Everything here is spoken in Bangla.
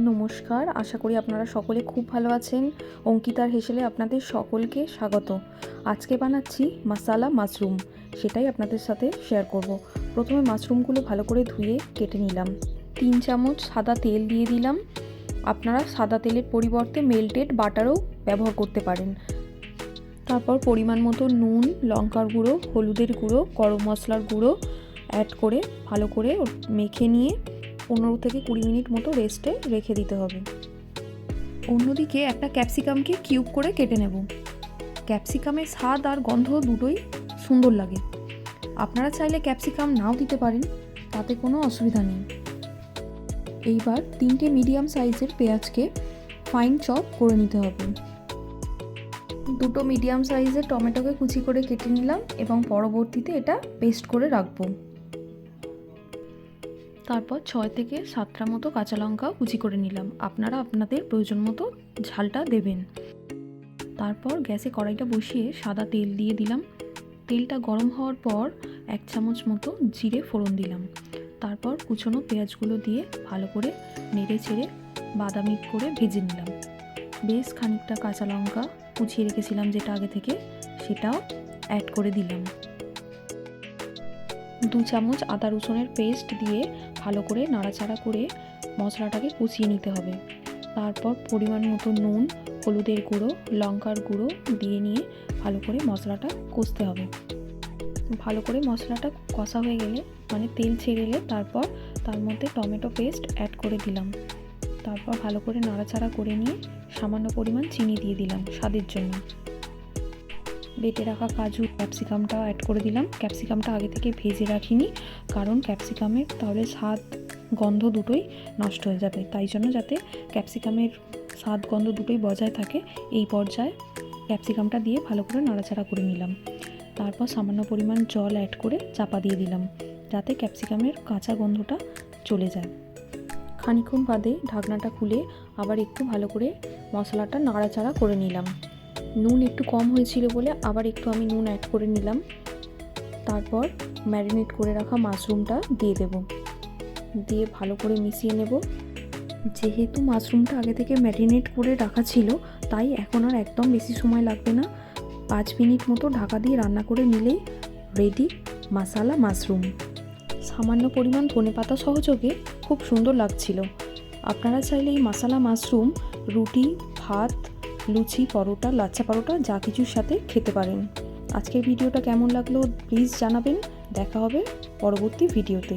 নমস্কার, আশা করি আপনারা সকলে খুব ভালো আছেন। অঙ্কিতার হেসেলে আপনাদের সকলকে স্বাগত। আজকে বানাচ্ছি মশালা মাশরুম, সেটাই আপনাদের সাথে শেয়ার করব। প্রথমে মাশরুমগুলো ভালো করে ধুয়ে কেটে নিলাম। 3 চামচ সাদা তেল দিয়ে দিলাম। আপনারা সাদা তেলের পরিবর্তে মেল্টেড বাটারও ব্যবহার করতে পারেন। তারপর পরিমাণ মতো নুন, লঙ্কার গুঁড়ো, হলুদের গুঁড়ো, গরম মশলার গুঁড়ো অ্যাড করে ভালো করে মেখে নিয়ে 15 থেকে 20 মিনিট মতো রেস্টে রেখে দিতে হবে। অন্যদিকে একটা ক্যাপসিকামকে কিউব করে কেটে নেব। ক্যাপসিকামের স্বাদ আর গন্ধ দুটোই সুন্দর লাগে। আপনারা চাইলে ক্যাপসিকাম নাও দিতে পারেন, তাতে কোনো অসুবিধা নেই। এইবার 3টে মিডিয়াম সাইজের পেঁয়াজকে ফাইন চপ করে নিতে হবে। 2টো মিডিয়াম সাইজের টমেটোকে কুচি করে কেটে নিলাম এবং পরবর্তীতে এটা পেস্ট করে রাখবো। তারপর 6 থেকে 7টা মতো কাঁচা লঙ্কা কুচি করে নিলাম। আপনারা আপনাদের প্রয়োজন মতো ঝালটা দেবেন। তারপর গ্যাসে কড়াইটা বসিয়ে সাদা তেল দিয়ে দিলাম। তেলটা গরম হওয়ার পর 1 চামচ মতো জিরে ফোড়ন দিলাম। তারপর কুচনো পেঁয়াজগুলো দিয়ে ভালো করে নেড়ে চেড়ে বাদামি করে ভেজে নিলাম। বেশ খানিকটা কাঁচা লঙ্কা কুচিয়ে রেখেছিলাম যেটা আগে থেকে, সেটাও অ্যাড করে দিলাম। 2 চামচ আদা রসুনের পেস্ট দিয়ে ভালো করে নাড়াচাড়া করে মশলাটাকে কষিয়ে নিতে হবে। তারপর পরিমাণ মতো নুন, হলুদের গুঁড়ো, লঙ্কার গুঁড়ো দিয়ে নিয়ে ভালো করে মশলাটা কষতে হবে। ভালো করে মশলাটা কষা হয়ে গেলে মানে তেল ছেড়ে এলে তারপর তার মধ্যে টমেটো পেস্ট অ্যাড করে দিলাম। তারপর ভালো করে নাড়াচাড়া করে নিয়ে সামান্য পরিমাণ চিনি দিয়ে দিলাম স্বাদের জন্য। বেটে রাখা কাজু, ক্যাপসিকামটা অ্যাড করে দিলাম। ক্যাপসিকামটা আগে থেকে ভেজে রাখিনি, কারণ ক্যাপসিকামের তাহলে স্বাদ গন্ধ দুটোই নষ্ট হয়ে যাবে। তাই জন্য যাতে ক্যাপসিকামের স্বাদ গন্ধ দুটোই বজায় থাকে, এই পর্যায়ে ক্যাপসিকামটা দিয়ে ভালো করে নাড়াচাড়া করে নিলাম। তারপর সামান্য পরিমাণ জল অ্যাড করে চাপা দিয়ে দিলাম, যাতে ক্যাপসিকামের কাঁচা গন্ধটা চলে যায়। খানিকক্ষণ বাদে ঢাকনাটা খুলে আবার একটু ভালো করে মশলাটা নাড়াচাড়া করে নিলাম। নুন একটু কম হয়েছিল বলে আবার একটু আমি নুন অ্যাড করে নিলাম। তারপর ম্যারিনেট করে রাখা মাশরুমটা দিয়ে দেব, দিয়ে ভালো করে মিশিয়ে নেব। যেহেতু মাশরুমটা আগে থেকে ম্যারিনেট করে রাখা ছিল, তাই এখন আর একদম বেশি সময় লাগবে না। 5 মিনিট মতো ঢাকা দিয়ে রান্না করে নিলেই রেডি মশালা মাশরুম। সামান্য পরিমাণ ধনেপাতা সহযোগে খুব সুন্দর লাগছিল। আপনারা চাইলে এই মশালা মাশরুম রুটি, ভাত, লুচি, পরোটা, লাচ্ছা পরোটা যা কিছুর সাথে খেতে পারেন। আজকের ভিডিওটা কেমন লাগলো প্লিজ জানাবেন। দেখা হবে পরবর্তী ভিডিওতে।